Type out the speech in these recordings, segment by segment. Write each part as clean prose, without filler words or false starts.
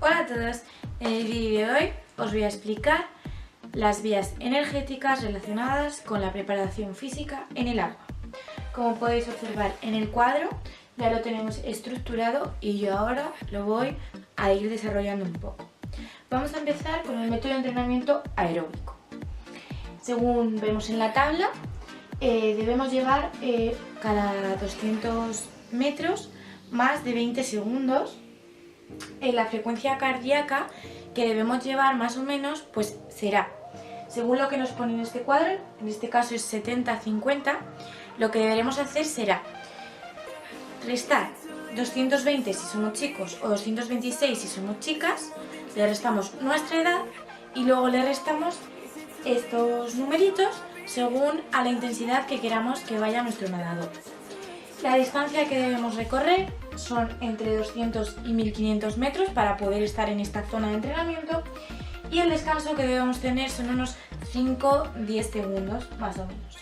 Hola a todos, en el vídeo de hoy os voy a explicar las vías energéticas relacionadas con la preparación física en el agua. Como podéis observar en el cuadro ya lo tenemos estructurado y yo ahora lo voy a ir desarrollando un poco. Vamos a empezar con el método de entrenamiento aeróbico. Según vemos en la tabla, debemos llevar cada 200 metros más de 20 segundos. La frecuencia cardíaca que debemos llevar más o menos pues será, según lo que nos pone en este cuadro, en este caso es 70-50, lo que deberemos hacer será restar 220 si somos chicos o 226 si somos chicas, le restamos nuestra edad y luego le restamos estos numeritos según a la intensidad que queramos que vaya nuestro nadador. La distancia que debemos recorrer son entre 200 y 1500 metros para poder estar en esta zona de entrenamiento y el descanso que debemos tener son unos 5-10 segundos más o menos.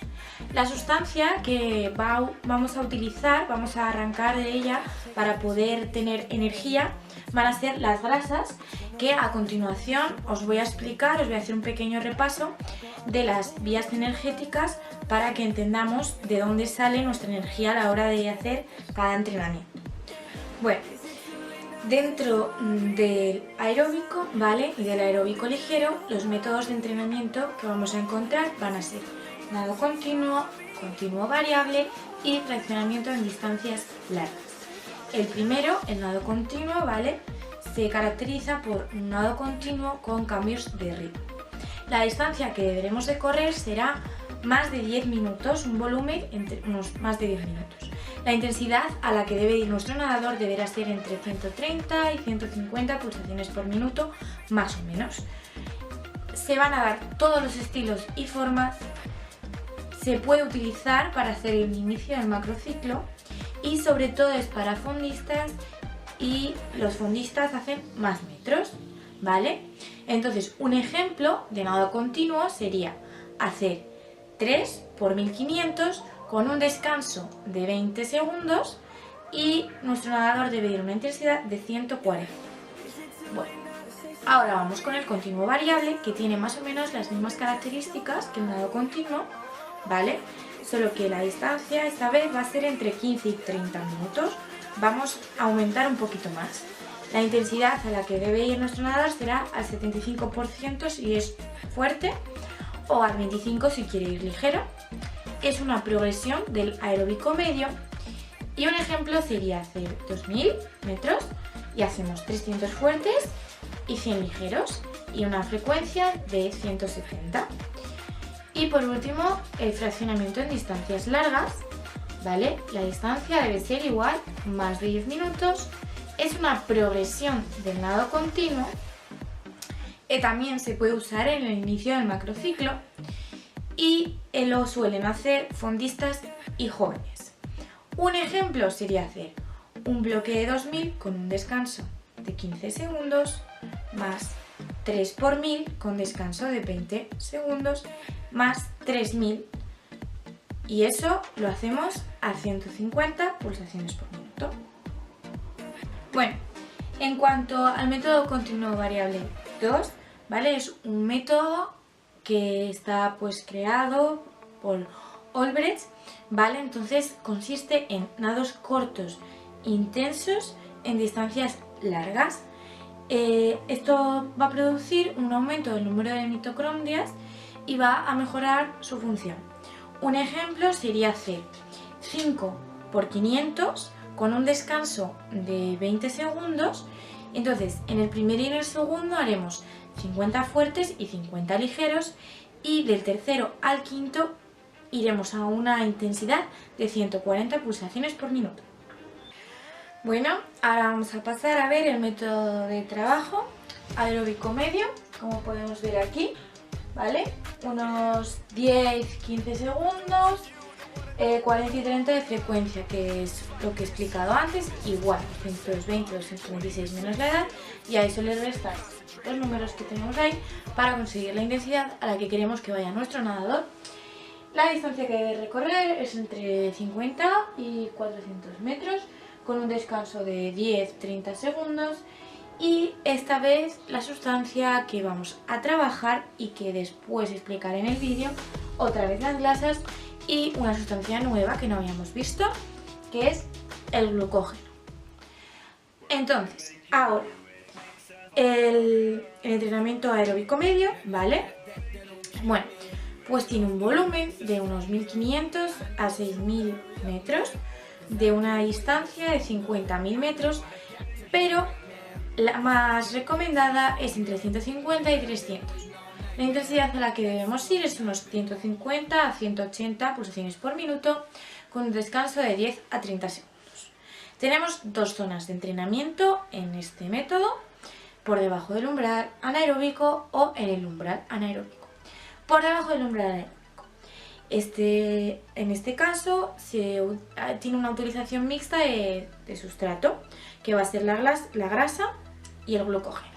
La sustancia que vamos a utilizar, vamos a arrancar de ella para poder tener energía, van a ser las grasas que a continuación os voy a explicar, os voy a hacer un pequeño repaso de las vías energéticas para que entendamos de dónde sale nuestra energía a la hora de hacer cada entrenamiento. Bueno, dentro del aeróbico, ¿vale? Y del aeróbico ligero, los métodos de entrenamiento que vamos a encontrar van a ser nado continuo, continuo variable y fraccionamiento en distancias largas. El primero, el nado continuo, ¿vale? Se caracteriza por un nado continuo con cambios de ritmo. La distancia que deberemos de correr será más de 10 minutos, un volumen entre unos más de 10 minutos. La intensidad a la que debe ir nuestro nadador deberá ser entre 130 y 150 pulsaciones por minuto, más o menos. Se van a dar todos los estilos y formas. Se puede utilizar para hacer el inicio del macrociclo y sobre todo es para fondistas y los fondistas hacen más metros, ¿vale? Entonces, un ejemplo de nado continuo sería hacer 3 por 1500 con un descanso de 20 segundos y nuestro nadador debe ir a una intensidad de 140. Bueno, ahora vamos con el continuo variable, que tiene más o menos las mismas características que el nado continuo, ¿vale? Solo que la distancia esta vez va a ser entre 15 y 30 minutos. Vamos a aumentar un poquito más. La intensidad a la que debe ir nuestro nadador será al 75% si es fuerte o al 25% si quiere ir ligero. Es una progresión del aeróbico medio y un ejemplo sería hacer 2000 metros y hacemos 300 fuertes y 100 ligeros y una frecuencia de 170. Y por último, el fraccionamiento en distancias largas, ¿vale? La distancia debe ser igual, más de 10 minutos. Es una progresión del nado continuo. También se puede usar en el inicio del macrociclo y lo suelen hacer fondistas y jóvenes. Un ejemplo sería hacer un bloque de 2000 con un descanso de 15 segundos más 3 por 1000 con descanso de 20 segundos más 3000 y eso lo hacemos a 150 pulsaciones por minuto. Bueno, en cuanto al método continuo variable 2, ¿vale? Es un método que está pues creado por Olbrecht, ¿vale? Entonces consiste en nados cortos intensos en distancias largas. Esto va a producir un aumento del número de mitocondrias y va a mejorar su función. Un ejemplo sería hacer 5 por 500 con un descanso de 20 segundos. Entonces, en el primero y en el segundo haremos 50 fuertes y 50 ligeros y del tercero al quinto iremos a una intensidad de 140 pulsaciones por minuto. Bueno, ahora vamos a pasar a ver el método de trabajo aeróbico medio, como podemos ver aquí, ¿vale? Unos 10-15 segundos, 40 y 30 de frecuencia, que es lo que he explicado antes, igual, 120 o 126 menos la edad, y a eso le restan los números que tenemos ahí para conseguir la intensidad a la que queremos que vaya nuestro nadador. La distancia que debe recorrer es entre 50 y 400 metros, con un descanso de 10-30 segundos Y esta vez la sustancia que vamos a trabajar y que después explicaré en el vídeo, otra vez las grasas y una sustancia nueva que no habíamos visto, que es el glucógeno. Entonces, ahora, el entrenamiento aeróbico medio, ¿vale? Bueno, pues tiene un volumen de unos 1500 a 6000 metros, de una distancia de 50.000 metros, pero la más recomendada es entre 150 y 300. La intensidad a la que debemos ir es unos 150 a 180 pulsaciones por minuto, con un descanso de 10 a 30 segundos. Tenemos dos zonas de entrenamiento en este método, por debajo del umbral anaeróbico o en el umbral anaeróbico. Por debajo del umbral anaeróbico. En este caso tiene una utilización mixta de sustrato, que va a ser la grasa y el glucógeno.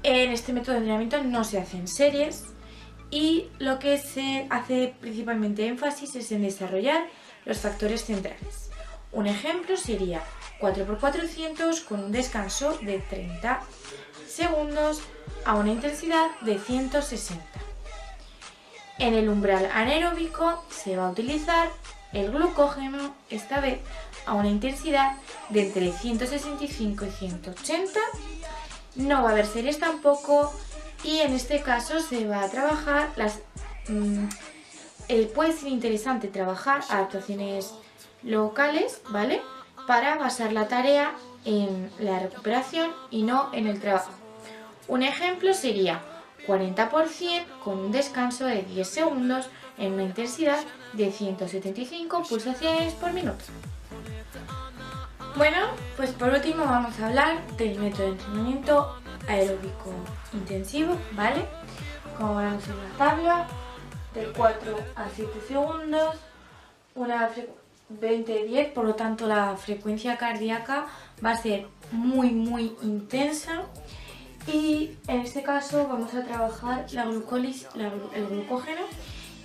En este método de entrenamiento no se hacen series y lo que se hace principalmente énfasis es en desarrollar los factores centrales. Un ejemplo sería 4×400 con un descanso de 30 segundos a una intensidad de 160. En el umbral anaeróbico se va a utilizar el glucógeno, esta vez a una intensidad de entre 165 y 180. No va a haber series tampoco y en este caso se va a trabajar puede ser interesante trabajar adaptaciones locales, ¿vale? Para basar la tarea en la recuperación y no en el trabajo. Un ejemplo sería 40% con un descanso de 10 segundos en una intensidad de 175 pulsaciones por minuto. Bueno, pues por último vamos a hablar del método de entrenamiento aeróbico intensivo, ¿vale? Como vemos en la tabla, de 4 a 7 segundos, una 20-10, por lo tanto la frecuencia cardíaca va a ser muy intensa y en este caso vamos a trabajar la glucólisis, el glucógeno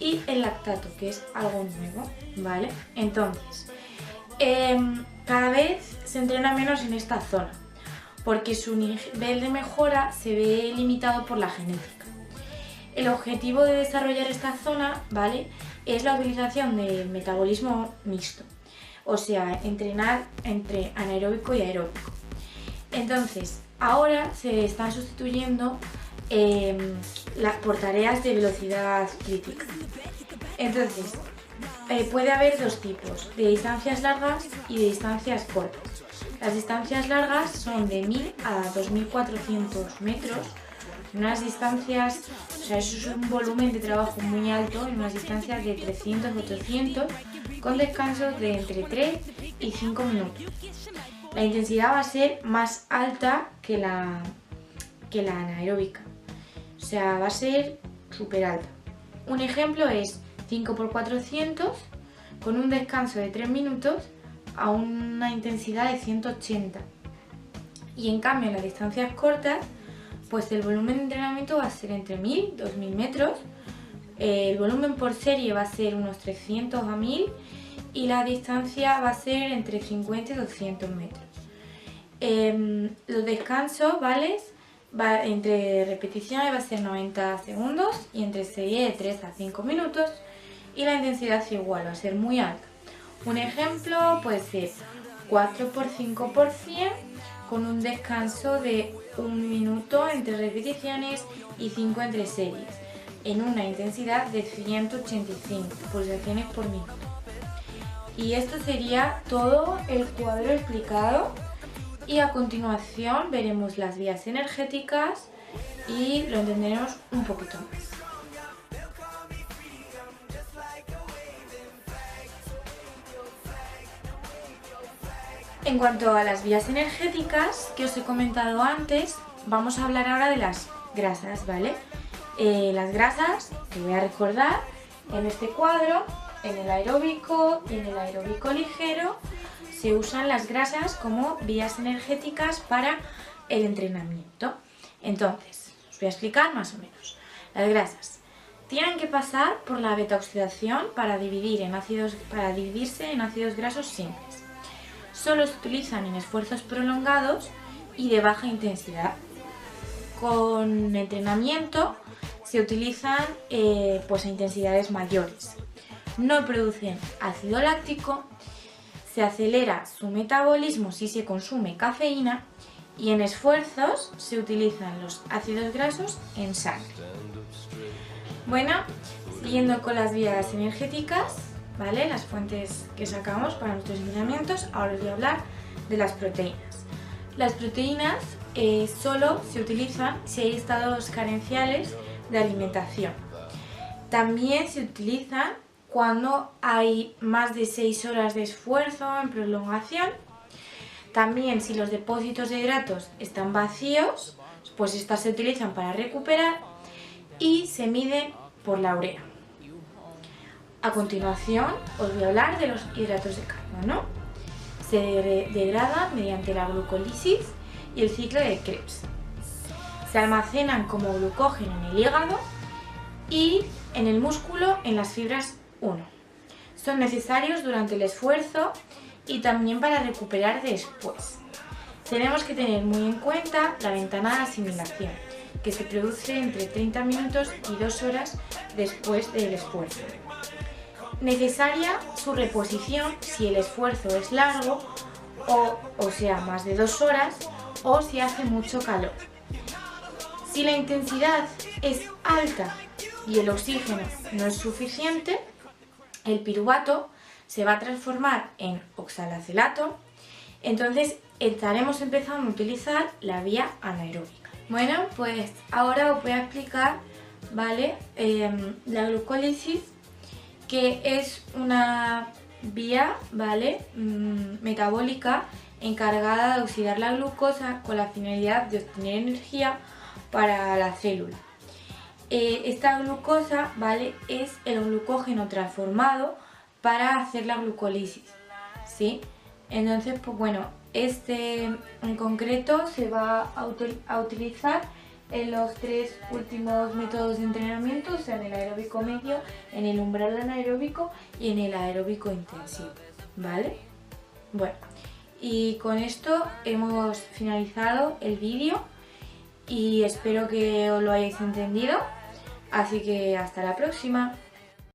y el lactato, que es algo nuevo, ¿vale? Entonces, cada vez se entrena menos en esta zona porque su nivel de mejora se ve limitado por la genética. El objetivo de desarrollar esta zona, ¿vale?, es la utilización del metabolismo mixto, o sea, entrenar entre anaeróbico y aeróbico. Entonces, ahora se están sustituyendo por tareas de velocidad crítica. Entonces, puede haber dos tipos, de distancias largas y de distancias cortas. Las distancias largas son de 1000 a 2400 metros, unas distancias, o sea, eso es un volumen de trabajo muy alto, en unas distancias de 300-800, con descansos de entre 3 y 5 minutos. La intensidad va a ser más alta que la anaeróbica, o sea, va a ser súper alta. Un ejemplo es 5×400 con un descanso de 3 minutos a una intensidad de 180. Y en cambio en las distancias cortas, pues el volumen de entrenamiento va a ser entre 1000 y 2000 metros, el volumen por serie va a ser unos 300 a 1000 y la distancia va a ser entre 50 y 200 metros. Los descansos, ¿vale?, entre repeticiones va a ser 90 segundos y entre serie de 3 a 5 minutos y la intensidad es igual, va a ser muy alta. Un ejemplo puede ser 4×5×100 con un descanso de 1 minuto entre repeticiones y 5 entre series, en una intensidad de 185 pulsaciones por minuto. Y esto sería todo el cuadro explicado y a continuación veremos las vías energéticas y lo entenderemos un poquito más. En cuanto a las vías energéticas que os he comentado antes, vamos a hablar ahora de las grasas, ¿vale? Las grasas, que voy a recordar, en este cuadro, en el aeróbico y en el aeróbico ligero, se usan las grasas como vías energéticas para el entrenamiento. Entonces, os voy a explicar más o menos. Las grasas tienen que pasar por la beta-oxidación para dividirse en ácidos grasos simples. Solo se utilizan en esfuerzos prolongados y de baja intensidad. Con entrenamiento se utilizan pues a intensidades mayores. No producen ácido láctico, se acelera su metabolismo si se consume cafeína y en esfuerzos se utilizan los ácidos grasos en sangre. Bueno, siguiendo con las vías energéticas, ¿vale? Las fuentes que sacamos para nuestros entrenamientos, ahora os voy a hablar de las proteínas. Las proteínas solo se utilizan si hay estados carenciales de alimentación. También se utilizan cuando hay más de 6 horas de esfuerzo en prolongación. También si los depósitos de hidratos están vacíos, pues estas se utilizan para recuperar y se miden por la urea. A continuación os voy a hablar de los hidratos de carbono. Se degradan mediante la glucólisis y el ciclo de Krebs. Se almacenan como glucógeno en el hígado y en el músculo en las fibras 1. Son necesarios durante el esfuerzo y también para recuperar después. Tenemos que tener muy en cuenta la ventana de asimilación, que se produce entre 30 minutos y 2 horas después del esfuerzo. Necesaria su reposición si el esfuerzo es largo o sea más de 2 horas o si hace mucho calor. Si la intensidad es alta y el oxígeno no es suficiente, el piruvato se va a transformar en oxalacelato, entonces estaremos empezando a utilizar la vía anaeróbica. Bueno, pues ahora os voy a explicar, ¿vale? La glucólisis, que es una vía, ¿vale? Metabólica encargada de oxidar la glucosa con la finalidad de obtener energía para la célula. Esta glucosa, ¿vale? Es el glucógeno transformado para hacer la glucólisis, ¿sí? Entonces, pues bueno, este en concreto se va a utilizar en los 3 últimos métodos de entrenamiento, o sea, en el aeróbico medio, en el umbral anaeróbico y en el aeróbico intensivo, ¿vale? Bueno, y con esto hemos finalizado el vídeo y espero que os lo hayáis entendido, así que hasta la próxima.